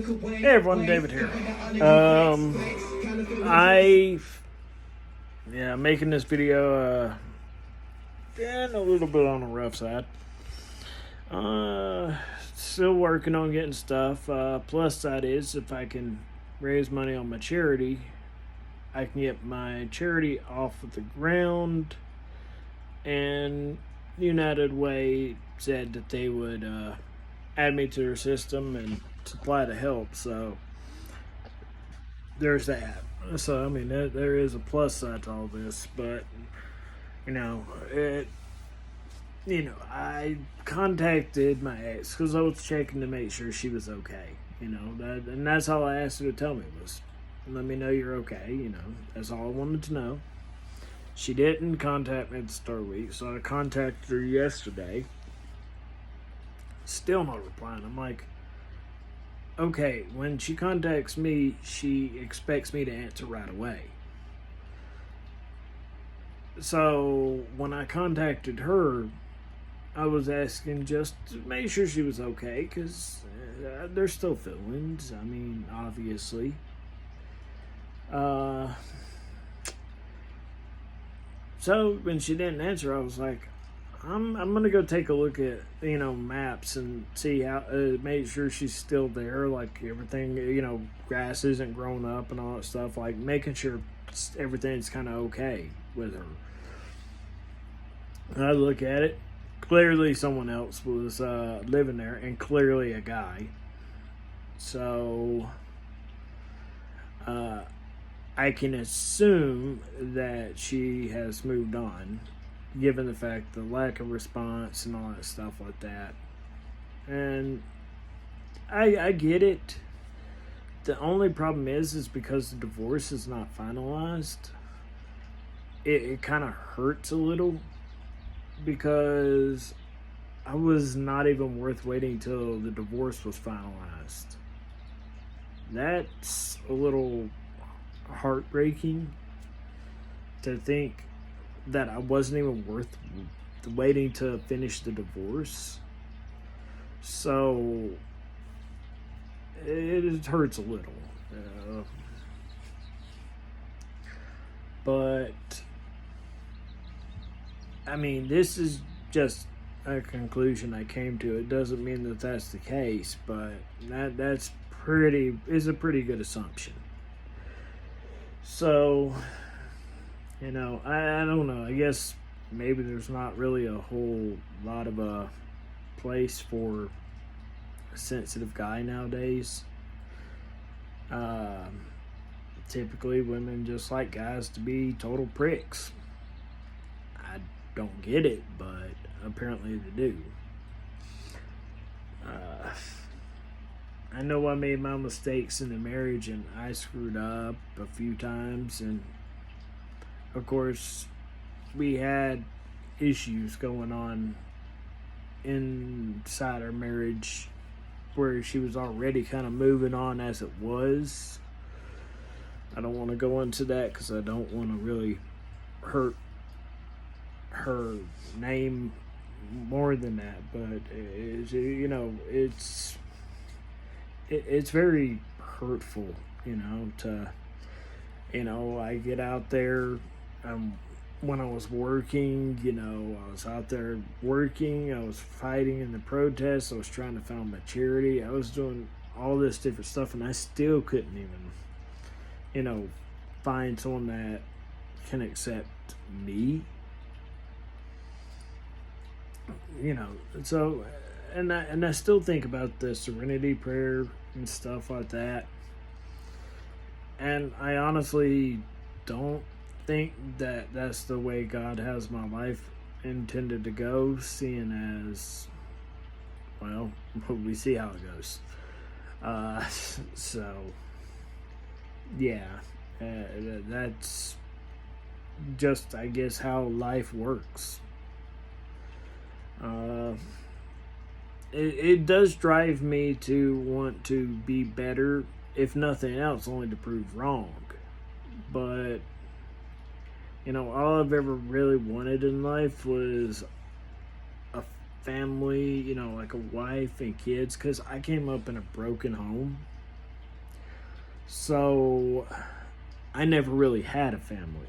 Hey everyone, David here. I making this video a little bit on the rough side. Still working on getting stuff. Plus side is if I can raise money on my charity, I can get my charity off of the ground. And United Way said that they would add me to their system and supply the help. So there's that. So I mean, there is a plus side to all this, but I contacted my ex because I was checking to make sure she was okay. And that's all I asked her to tell me was, let me know you're okay. That's all I wanted to know. She didn't contact me at the start of the week, so I contacted her yesterday. Still not replying. I'm like, okay, when she contacts me, she expects me to answer right away. So when I contacted her, I was asking just to make sure she was okay, because there's still feelings. I mean, obviously. So when she didn't answer, I was like, I'm gonna go take a look at maps and see how make sure she's still there, like everything, grass isn't grown up and all that stuff, like making sure everything's kind of okay with her. And I look at it, clearly someone else was living there, and clearly a guy. So I can assume that she has moved on, given the fact the lack of response and all that stuff like that. And I get it. The only problem is because the divorce is not finalized, it kind of hurts a little, because I was not even worth waiting till the divorce was finalized. That's a little heartbreaking to think that I wasn't even worth waiting to finish the divorce. So it hurts a little. But I mean, this is just a conclusion I came to. It doesn't mean that that's the case, but that's a pretty good assumption. So, I don't know. I guess maybe there's not really a whole lot of a place for a sensitive guy nowadays. Typically, women just like guys to be total pricks. I don't get it, but apparently they do. I know I made my mistakes in the marriage, and I screwed up a few times, and of course we had issues going on inside our marriage where she was already kind of moving on as it was. I don't want to go into that because I don't want to really hurt her name more than that, but it's very hurtful, I get out there, when I was working, I was out there working, I was fighting in the protests, I was trying to found my charity, I was doing all this different stuff, and I still couldn't even, find someone that can accept me. So, and I still think about the serenity prayer and stuff like that, and I honestly don't think that that's the way God has my life intended to go, seeing as, well, we see how it goes. So yeah, that's just, I guess, how life works. It does drive me to want to be better, if nothing else, only to prove wrong. But all I've ever really wanted in life was a family, like a wife and kids, because I came up in a broken home. So I never really had a family.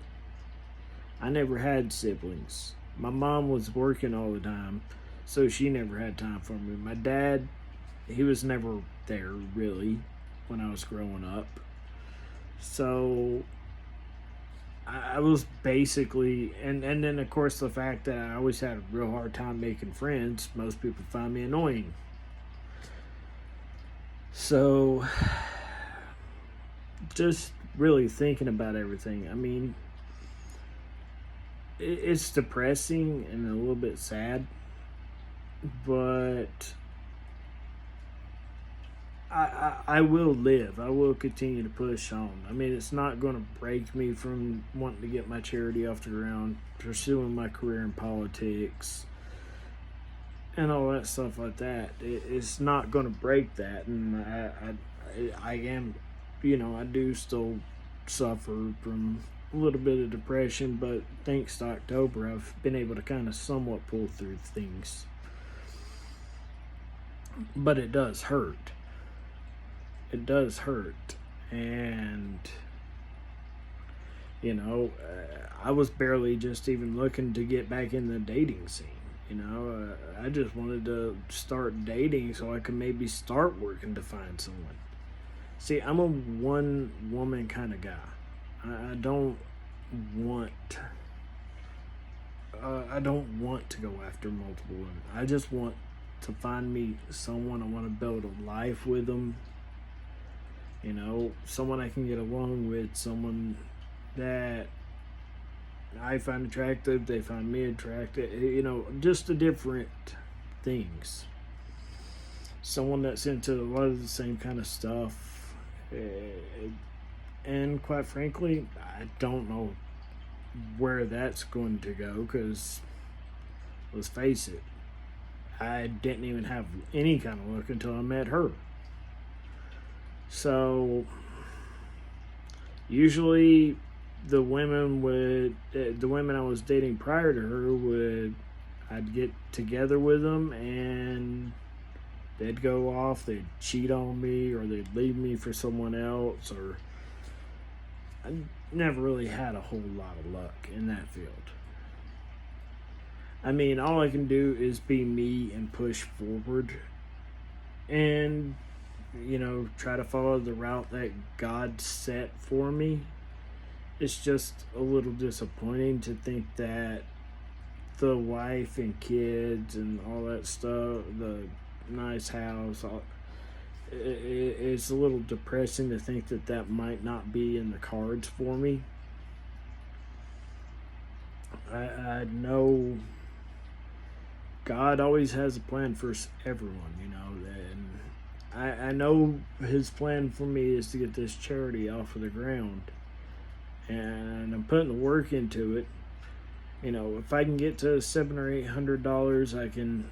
I never had siblings. My mom was working all the time, so she never had time for me. My dad, he was never there really when I was growing up. So I was basically, and then of course the fact that I always had a real hard time making friends. Most people find me annoying. So just really thinking about everything. I mean, it's depressing and a little bit sad, but I will live. I will continue to push on. I mean, it's not going to break me from wanting to get my charity off the ground, pursuing my career in politics, and all that stuff like that. It's not going to break that, and I am, I do still suffer from a little bit of depression, but thanks to October, I've been able to kind of somewhat pull through things. But it does hurt. It does hurt. And, I was barely just even looking to get back in the dating scene. I just wanted to start dating so I could maybe start working to find someone. See, I'm a one woman kind of guy. I don't want I don't want to go after multiple women. I just want to find me someone. I want to build a life with them. Someone I can get along with, someone that I find attractive, they find me attractive, just the different things. Someone that's into a lot of the same kind of stuff. And quite frankly, I don't know where that's going to go because, let's face it, I didn't even have any kind of look until I met her. So, usually the women I was dating prior to her I'd get together with them and they'd go off, they'd cheat on me, or they'd leave me for someone else, or I never really had a whole lot of luck in that field. I mean, all I can do is be me and push forward and, try to follow the route that God set for me. It's just a little disappointing to think that the wife and kids and all that stuff, the nice house, it's a little depressing to think that might not be in the cards for me. I know God always has a plan for everyone, and I know his plan for me is to get this charity off of the ground, and I'm putting the work into it. If I can get to $700 or $800, I can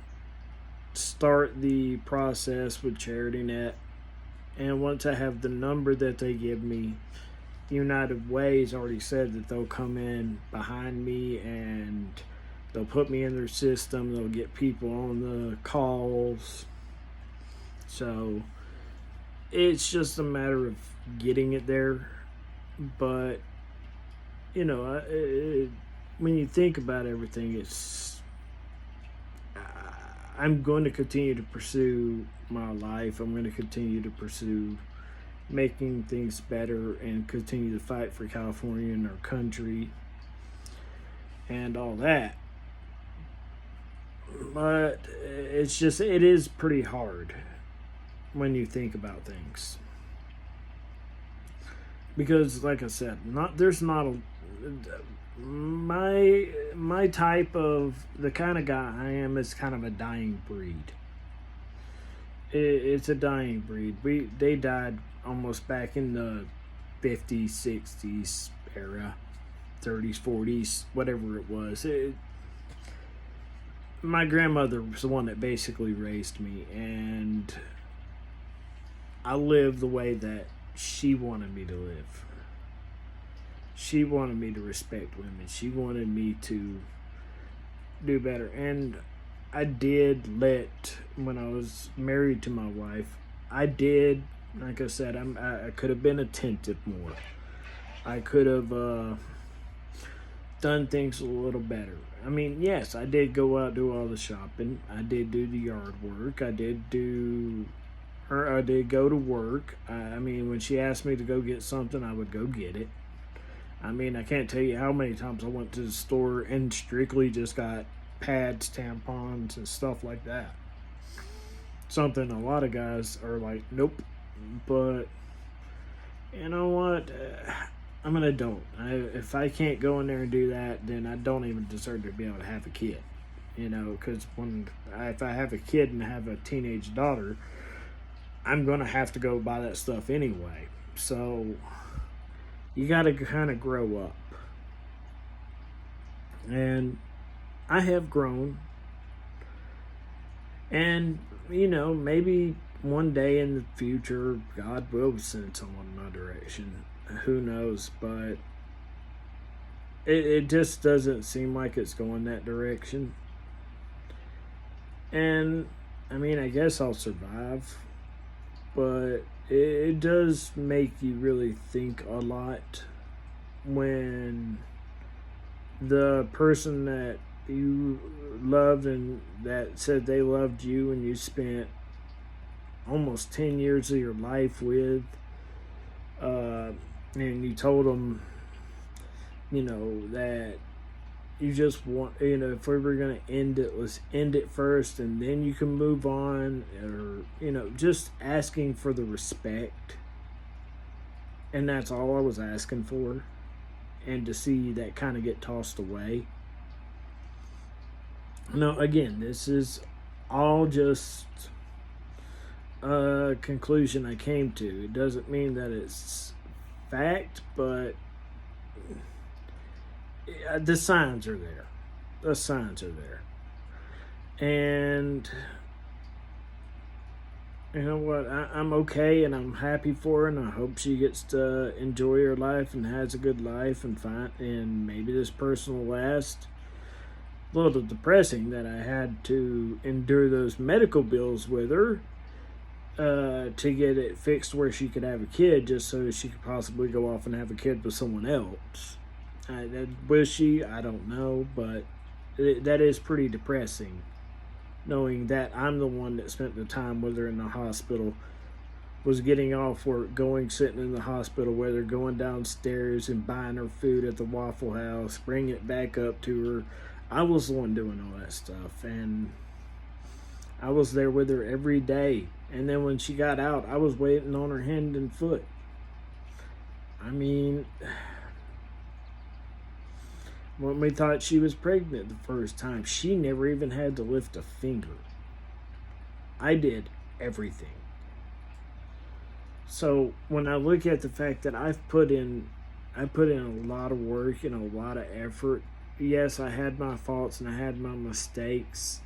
start the process with CharityNet. And once I have the number that they give me, United Way's already said that they'll come in behind me and they'll put me in their system. They'll get people on the calls. So it's just a matter of getting it there. But, when you think about everything, I'm going to continue to pursue my life. I'm going to continue to pursue making things better and continue to fight for California and our country and all that. But it is pretty hard when you think about things. Because, like I said, my type of, the kind of guy I am is kind of a dying breed. It's a dying breed. They died almost back in the 50s, 60s era, 30s, 40s, whatever it was. My grandmother was the one that basically raised me, and I lived the way that she wanted me to live. She wanted me to respect women. She wanted me to do better. And I did when I was married to my wife, I did Like I said, I could have been attentive more. I could have done things a little better. I mean, yes, I did go out do all the shopping. I did do the yard work. I did go to work. I mean, when she asked me to go get something, I would go get it. I mean, I can't tell you how many times I went to the store and strictly just got pads, tampons, and stuff like that. Something a lot of guys are like, nope. But you know what? I'm an adult. If I can't go in there and do that, then I don't even deserve to be able to have a kid. Because if I have a kid and have a teenage daughter, I'm going to have to go buy that stuff anyway. So you got to kind of grow up. And I have grown. And, maybe one day in the future, God will send someone in my direction. Who knows? But it just doesn't seem like it's going that direction. And, I mean, I guess I'll survive. But it does make you really think a lot when the person that you loved and that said they loved you and you spent almost 10 years of your life with, and you told them, that you just want, if we were going to end it, let's end it first and then you can move on, or, just asking for the respect. And that's all I was asking for. And to see that kind of get tossed away. No, again, this is all just a conclusion I came to. It doesn't mean that it's fact, but the signs are there. The signs are there. And you know what? I'm okay and I'm happy for her, and I hope she gets to enjoy her life and has a good life and maybe this person will last. A little depressing that I had to endure those medical bills with her to get it fixed where she could have a kid, just so she could possibly go off and have a kid with someone else. Will she? I don't know, but that is pretty depressing, knowing that I'm the one that spent the time with her in the hospital, was getting off work, sitting in the hospital with her, going downstairs and buying her food at the Waffle House, bringing it back up to her. I was the one doing all that stuff, and I was there with her every day. And then when she got out, I was waiting on her hand and foot. I mean, when we thought she was pregnant the first time, she never even had to lift a finger. I did everything. So when I look at the fact that I put in a lot of work and a lot of effort. Yes, I had my faults and I had my mistakes.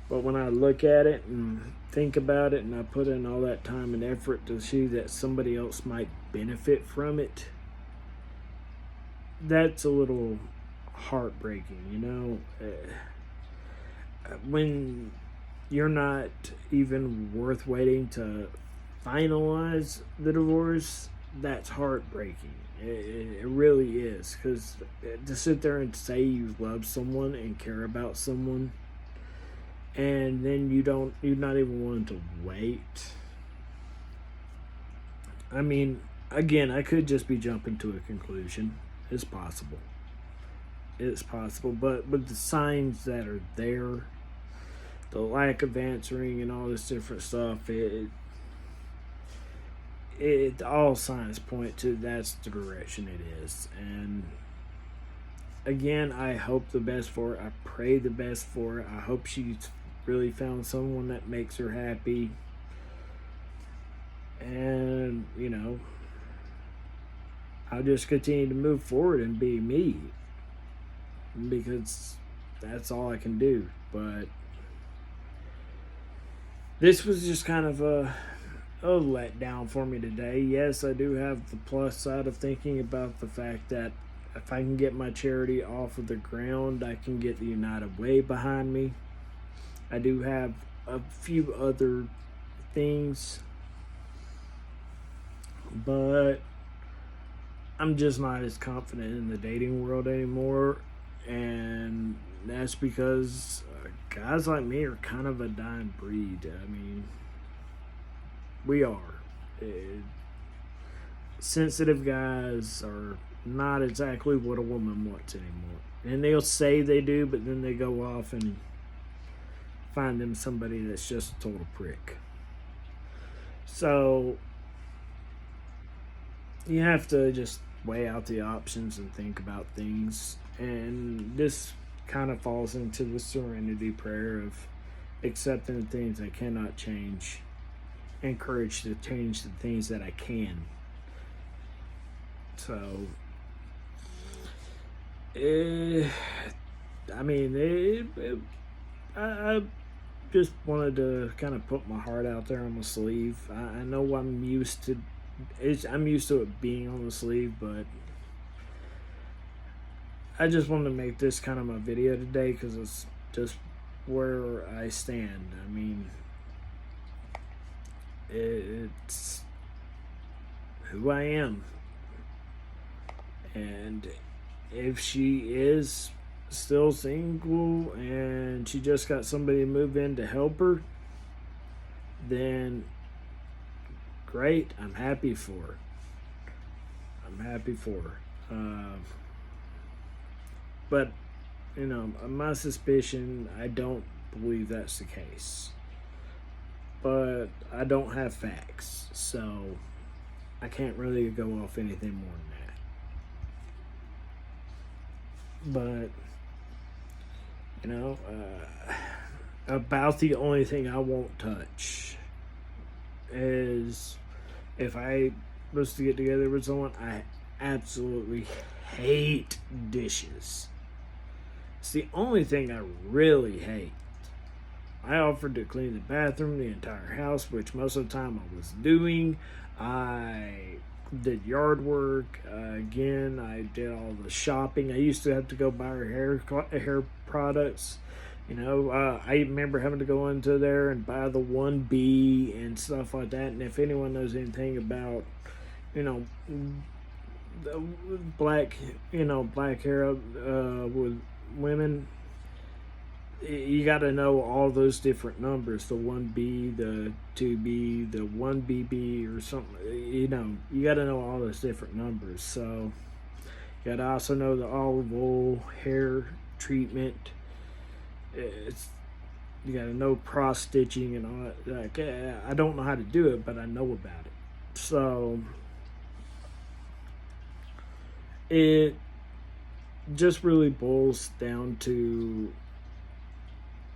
But when I look at it and think about it and I put in all that time and effort to see that somebody else might benefit from it, that's a little heartbreaking, when you're not even worth waiting to finalize the divorce, that's heartbreaking. It really is, because to sit there and say you love someone and care about someone, and then you're not even willing to wait. I mean, again, I could just be jumping to a conclusion. It's possible. It's possible, but the signs that are there, the lack of answering and all this different stuff, it all signs point to that's the direction it is. And again, I hope the best for her. I pray the best for her. I hope she's really found someone that makes her happy. And I'll just continue to move forward and be me, because that's all I can do. But this was just kind of a letdown for me today. Yes, I do have the plus side of thinking about the fact that if I can get my charity off of the ground, I can get the United Way behind me. I do have a few other things But I'm just not as confident in the dating world anymore, and that's because guys like me are kind of a dying breed. I mean, we are. Uh, Sensitive guys are not exactly what a woman wants anymore. And they'll say they do, but then they go off and find them somebody that's just a total prick. So you have to just weigh out the options and think about things. And this kind of falls into the serenity prayer of accepting the things I cannot change, encourage to change the things that I can. So, eh, I mean, I just wanted to kind of put my heart out there on the sleeve. I know I'm used to it being on the sleeve, but I just wanted to make this kind of my video today because it's just where I stand. I mean, it's who I am. And if she is still single and she just got somebody to move in to help her, then great. I'm happy for her. I'm happy for her. But, my suspicion, I don't believe that's the case. But I don't have facts, so I can't really go off anything more than that. But, about the only thing I won't touch is if I was to get together with someone, I absolutely hate dishes. It's the only thing I really hate. I offered to clean the bathroom, the entire house, which most of the time I was doing. I did yard work. Again, I did all the shopping. I used to have to go buy her hair products. I remember having to go into there and buy the 1B and stuff like that. And if anyone knows anything about, the black hair with women, you got to know all those different numbers, the 1B, the 2B, the 1BB or something. You got to know all those different numbers. So you got to also know the olive oil hair treatment. You got to know cross stitching and all that. I don't know how to do it, but I know about it. So it just really boils down to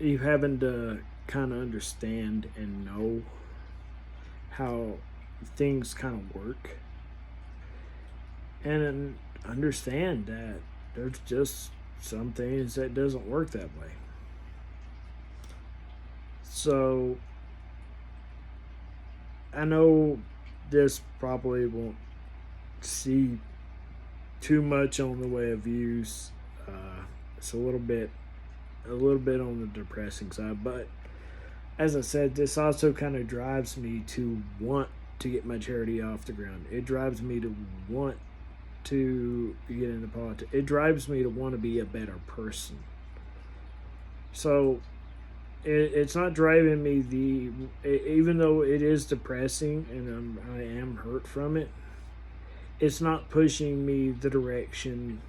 you having to kind of understand and know how things kind of work, and understand that there's just some things that doesn't work that way. So I know this probably won't see too much on the way of views. It's a little bit on the depressing side, but as I said, this also kind of drives me to want to get my charity off the ground. It drives me to want to get into politics. It drives me to want to be a better person. So it's not driving me even though it is depressing and I am hurt from it, it's not pushing me the direction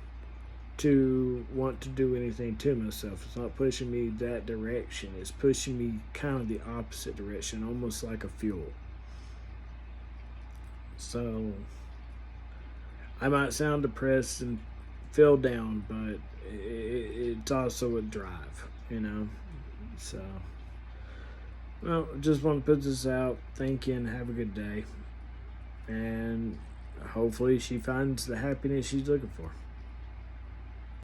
to want to do anything to myself. It's not pushing me that direction. It's pushing me kind of the opposite direction, almost like a fuel. So I might sound depressed and feel down, but it's also a drive, So, well, just want to put this out. Thank you and have a good day. And hopefully she finds the happiness she's looking for.